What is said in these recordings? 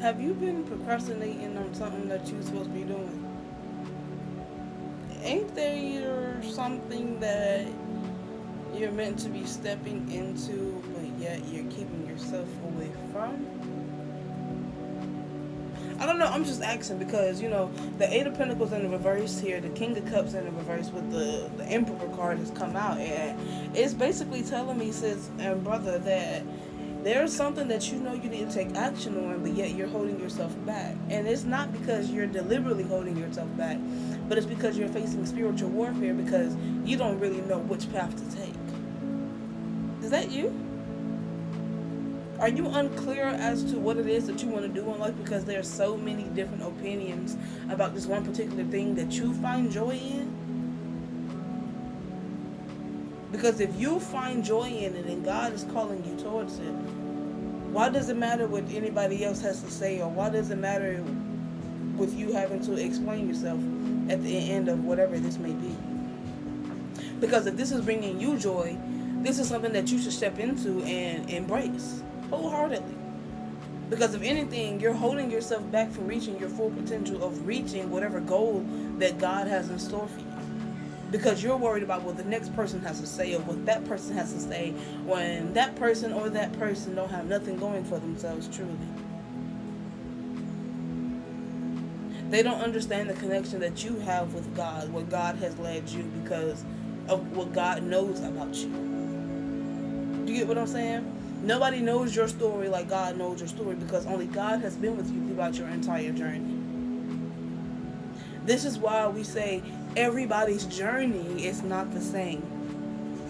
Have you been procrastinating on something that you're supposed to be doing? Ain't there something that you're meant to be stepping into, but yet you're keeping yourself away from? I don't know. I'm just asking because the Eight of Pentacles in the reverse here, the King of Cups in the reverse with the Emperor card has come out, and it's basically telling me, sis and brother, that there's something that you need to take action on, but yet you're holding yourself back, and it's not because you're deliberately holding yourself back, but it's because you're facing spiritual warfare because you don't really know which path to take. Is that you? Are you unclear as to what it is that you want to do in life because there are so many different opinions about this one particular thing that you find joy in? Because if you find joy in it and God is calling you towards it, why does it matter what anybody else has to say, or why does it matter with you having to explain yourself at the end of whatever this may be? Because if this is bringing you joy, this is something that you should step into and embrace wholeheartedly. Because if anything, you're holding yourself back from reaching your full potential of reaching whatever goal that God has in store for you. Because you're worried about what the next person has to say, or what that person has to say, when that person or that person don't have nothing going for themselves truly. They don't understand the connection that you have with God, what God has led you, because of what God knows about you. Do you get what I'm saying? Nobody knows your story like God knows your story, because only God has been with you throughout your entire journey. This is why we say everybody's journey is not the same.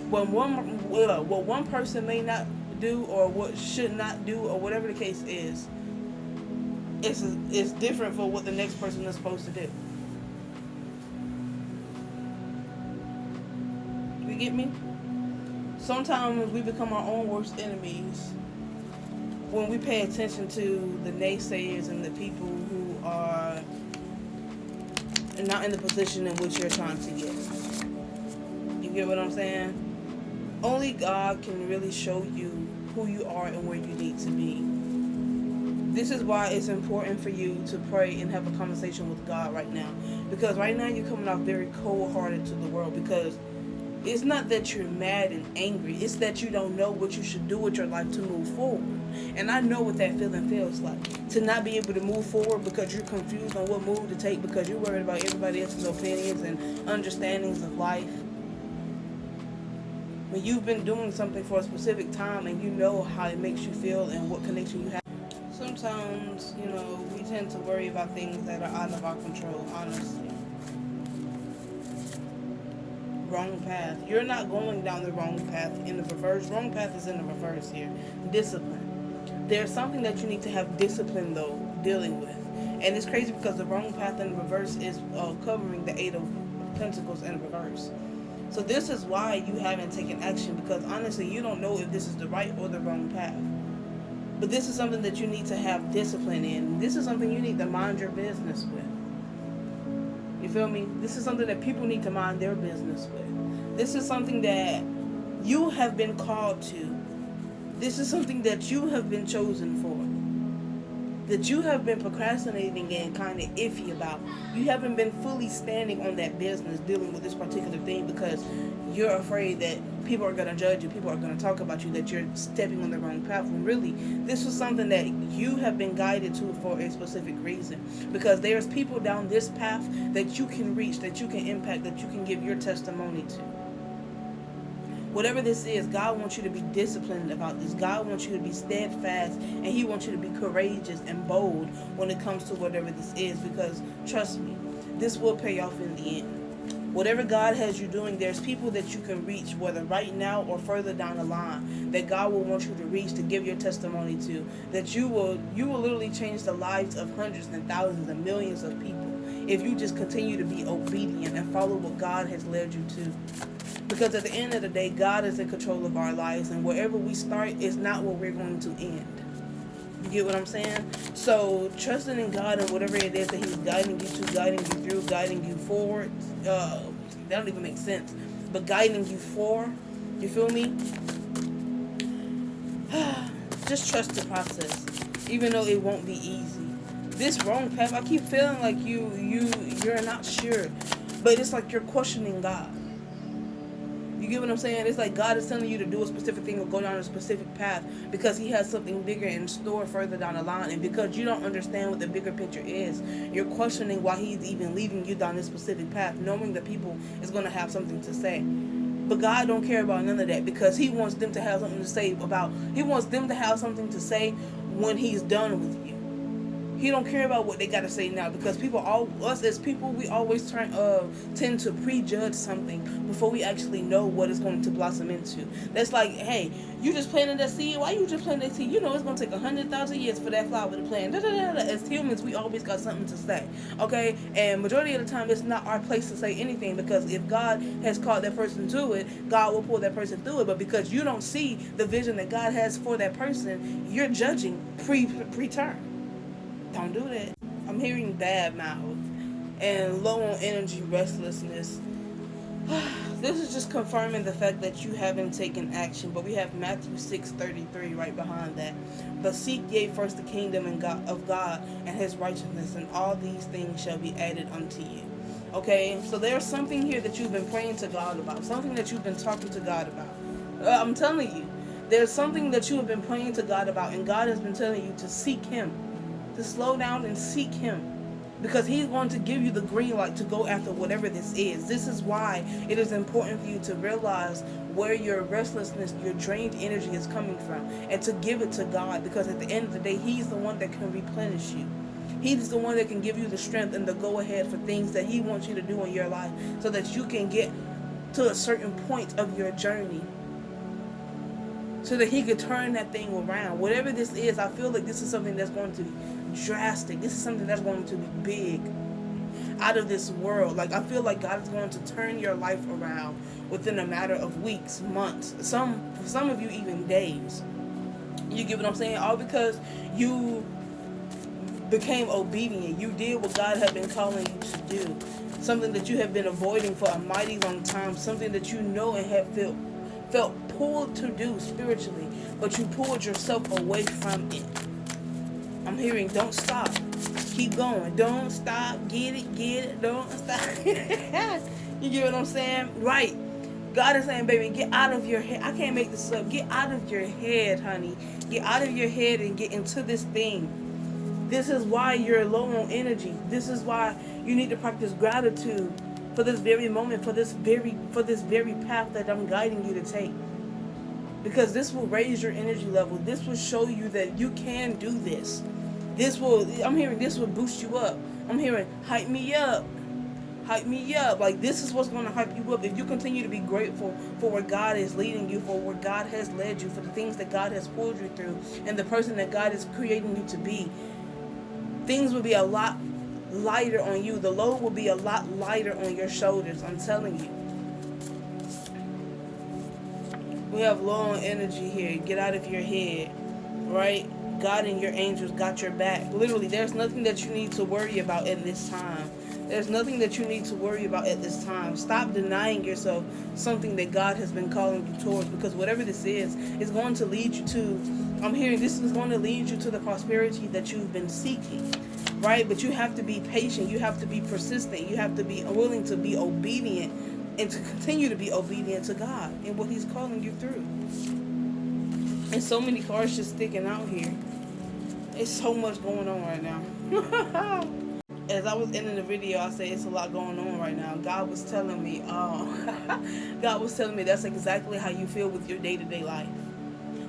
What one person may not do, or what should not do, or whatever the case is, it's different for what the next person is supposed to do. You get me? Sometimes we become our own worst enemies when we pay attention to the naysayers and the people who are not in the position in which you're trying to get. You get what I'm saying? Only God can really show you who you are and where you need to be. This is why it's important for you to pray and have a conversation with God right now. Because right now you're coming off very cold-hearted to the world, because it's not that you're mad and angry. It's that you don't know what you should do with your life to move forward. And I know what that feeling feels like. To not be able to move forward because you're confused on what move to take, because you're worried about everybody else's opinions and understandings of life. When you've been doing something for a specific time and you know how it makes you feel and what connection you have. Sometimes, we tend to worry about things that are out of our control, honestly. Wrong path. You're not going down the wrong path in the reverse. Wrong path is in the reverse here. Discipline. There's something that you need to have discipline, though, dealing with. And it's crazy because the wrong path in the reverse is covering the Eight of Pentacles in reverse. So this is why you haven't taken action, because honestly, you don't know if this is the right or the wrong path. But this is something that you need to have discipline in. This is something you need to mind your business with. You feel me? This is something that people need to mind their business with. This is something that you have been called to. This is something that you have been chosen for. That you have been procrastinating and kind of iffy about. You haven't been fully standing on that business dealing with this particular thing because you're afraid that people are going to judge you, people are going to talk about you, that you're stepping on the wrong path. When really, this was something that you have been guided to for a specific reason. Because there's people down this path that you can reach, that you can impact, that you can give your testimony to. Whatever this is, God wants you to be disciplined about this. God wants you to be steadfast, and He wants you to be courageous and bold when it comes to whatever this is, because trust me, this will pay off in the end. Whatever God has you doing, there's people that you can reach, whether right now or further down the line, that God will want you to reach, to give your testimony to, that you will literally change the lives of hundreds and thousands and millions of people if you just continue to be obedient and follow what God has led you to. Because at the end of the day, God is in control of our lives, and wherever we start is not where we're going to end. You get what I'm saying? So trusting in God and whatever it is that He's guiding you to, guiding you through, guiding you forward, that don't even make sense, but guiding you for, you feel me? Just trust the process. even though it won't be easy. This wrong path, I keep feeling like you're not sure, but it's like you're questioning God. You get what I'm saying? It's like God is telling you to do a specific thing or go down a specific path because He has something bigger in store further down the line. And because you don't understand what the bigger picture is, you're questioning why He's even leading you down this specific path, knowing that people is going to have something to say. But God don't care about none of that because He wants them to have something to say about. He wants them to have something to say when He's done with you. He don't care about what they got to say now because us as people, we always tend to prejudge something before we actually know what it's going to blossom into. That's like, hey, you just planted that seed. Why you just planting that seed? You know it's going to take 100,000 years for that flower to plant. As humans, we always got something to say, okay? And majority of the time, it's not our place to say anything because if God has called that person to it, God will pull that person through it. But because you don't see the vision that God has for that person, you're judging preterm. Don't do that. I'm hearing bad mouth and low on energy, restlessness. This is just confirming the fact that you haven't taken action. But we have Matthew 6:33 right behind that. But seek ye first the kingdom of God and His righteousness, and all these things shall be added unto you. Okay, so there's something here that you've been praying to God about, something that you've been talking to God about. I'm telling you, there's something that you have been praying to God about, and God has been telling you to seek Him. To slow down and seek Him, because He's going to give you the green light to go after whatever this is. This is why it is important for you to realize where your restlessness, your drained energy is coming from, and to give it to God, because at the end of the day, He's the one that can replenish you. He's the one that can give you the strength and the go ahead for things that He wants you to do in your life so that you can get to a certain point of your journey, so that He could turn that thing around. Whatever this is, I feel like this is something that's going to be drastic. This is something that's going to be big, out of this world. Like, I feel like God is going to turn your life around within a matter of weeks, months, for some of you even days. You get what I'm saying? All because you became obedient. You did what God had been calling you to do. Something that you have been avoiding for a mighty long time. Something that you know and have felt pulled to do spiritually, but you pulled yourself away from it. I'm hearing, don't stop. Keep going. Don't stop. Get it. Don't stop. You get what I'm saying? Right. God is saying, baby, get out of your head. I can't make this up. Get out of your head, honey. Get out of your head and get into this thing. This is why you're low on energy. This is why you need to practice gratitude for this very moment, for this very path that I'm guiding you to take. Because this will raise your energy level. This will show you that you can do this. I'm hearing this will boost you up. I'm hearing, hype me up. Hype me up. Like, this is what's going to hype you up. If you continue to be grateful for where God is leading you, for where God has led you, for the things that God has pulled you through, and the person that God is creating you to be, things will be a lot lighter on you. The load will be a lot lighter on your shoulders. I'm telling you. We have low on energy here. Get out of your head, right? God and your angels got your back. Literally, there's nothing that you need to worry about at this time. There's nothing that you need to worry about at this time. Stop denying yourself something that God has been calling you towards, because whatever this is going to lead you to, I'm hearing this is going to lead you to the prosperity that you've been seeking, right? But you have to be patient. You have to be persistent. You have to be willing to be obedient and to continue to be obedient to God and what He's calling you through. And so many cards just sticking out here. It's so much going on right now. As I was ending the video, I said it's a lot going on right now. God was telling me, God was telling me that's exactly how you feel with your day-to-day life.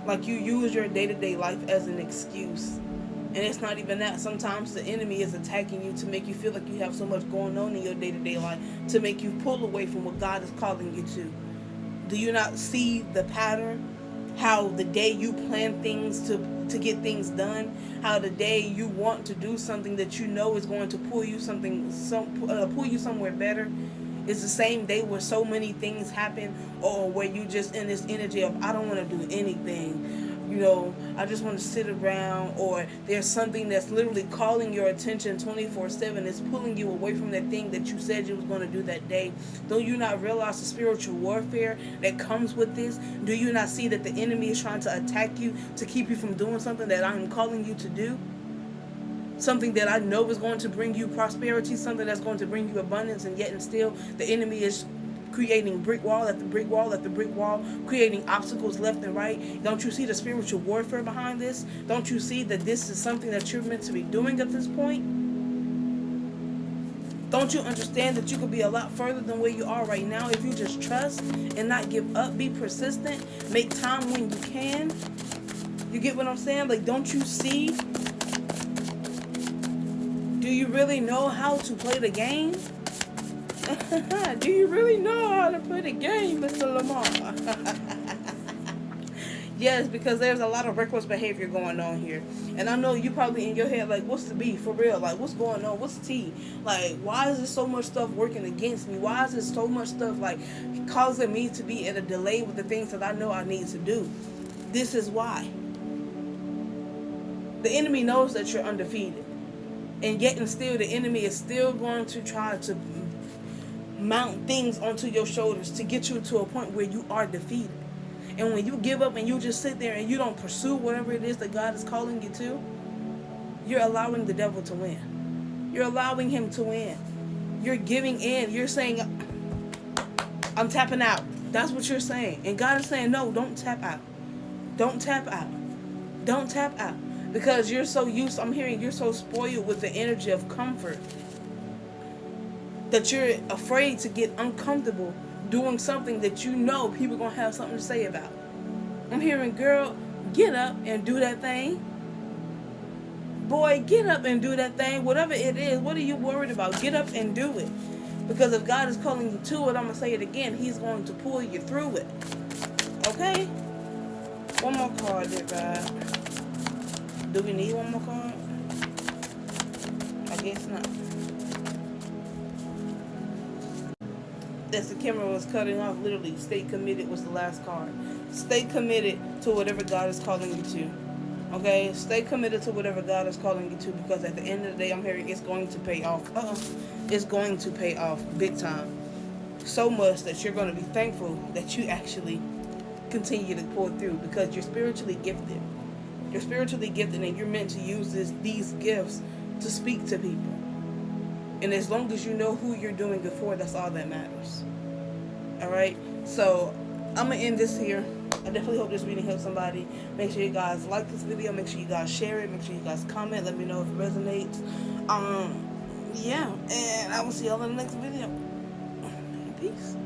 Like, you use your day-to-day life as an excuse. And it's not even that. Sometimes the enemy is attacking you to make you feel like you have so much going on in your day-to-day life, to make you pull away from what God is calling you to. Do you not see the pattern? How the day you plan things to get things done, how the day you want to do something that you know is going to pull you somewhere better, is the same day where so many things happen, or where you just in this energy of, I don't want to do anything. I just want to sit around, or there's something that's literally calling your attention 24/7. It's pulling you away from that thing that you said you was going to do that day. Don't you not realize the spiritual warfare that comes with this? Do you not see that the enemy is trying to attack you to keep you from doing something that I'm calling you to do? Something that I know is going to bring you prosperity, something that's going to bring you abundance, and yet and still the enemy is creating brick wall after brick wall after brick wall, creating obstacles left and right. Don't you see the spiritual warfare behind this? Don't you see that this is something that you're meant to be doing at this point? Don't you understand that you could be a lot further than where you are right now if you just trust and not give up, be persistent, make time when you can? You get what I'm saying? Like, don't you see? Do you really know how to play the game? Do you really know how to play the game, Mr. Lamar? Yes, because there's a lot of reckless behavior going on here. And I know you probably in your head like, what's the beef for real? Like, what's going on? What's the tea? Like, why is there so much stuff working against me? Why is there so much stuff like causing me to be at a delay with the things that I know I need to do? This is why. The enemy knows that you're undefeated. And yet and still, the enemy is still going to try to mount things onto your shoulders to get you to a point where you are defeated. And when you give up and you just sit there and you don't pursue whatever it is that God is calling you to, you're allowing the devil to win. You're allowing him to win. You're giving in. You're saying, I'm tapping out. That's what you're saying. And God is saying, no, don't tap out. Don't tap out. Don't tap out. Because you're so used, I'm hearing you're so spoiled with the energy of comfort that you're afraid to get uncomfortable doing something that you know people are going to have something to say about. I'm hearing, girl, get up and do that thing. Boy, get up and do that thing. Whatever it is, what are you worried about? Get up and do it. Because if God is calling you to it, I'm going to say it again, he's going to pull you through it. Okay? One more card there, God. Do we need one more card? I guess not. As the camera was cutting off, literally, stay committed was the last card. Stay committed to whatever God is calling you to. Okay? Stay committed to whatever God is calling you to, because at the end of the day, I'm hearing it's going to pay off. It's going to pay off big time. So much that you're going to be thankful that you actually continue to pull through, because you're spiritually gifted. You're spiritually gifted, and you're meant to use these gifts to speak to people. And as long as you know who you're doing it for, that's all that matters. Alright? So, I'm going to end this here. I definitely hope this reading helps somebody. Make sure you guys like this video. Make sure you guys share it. Make sure you guys comment. Let me know if it resonates. Yeah. And I will see y'all in the next video. Peace.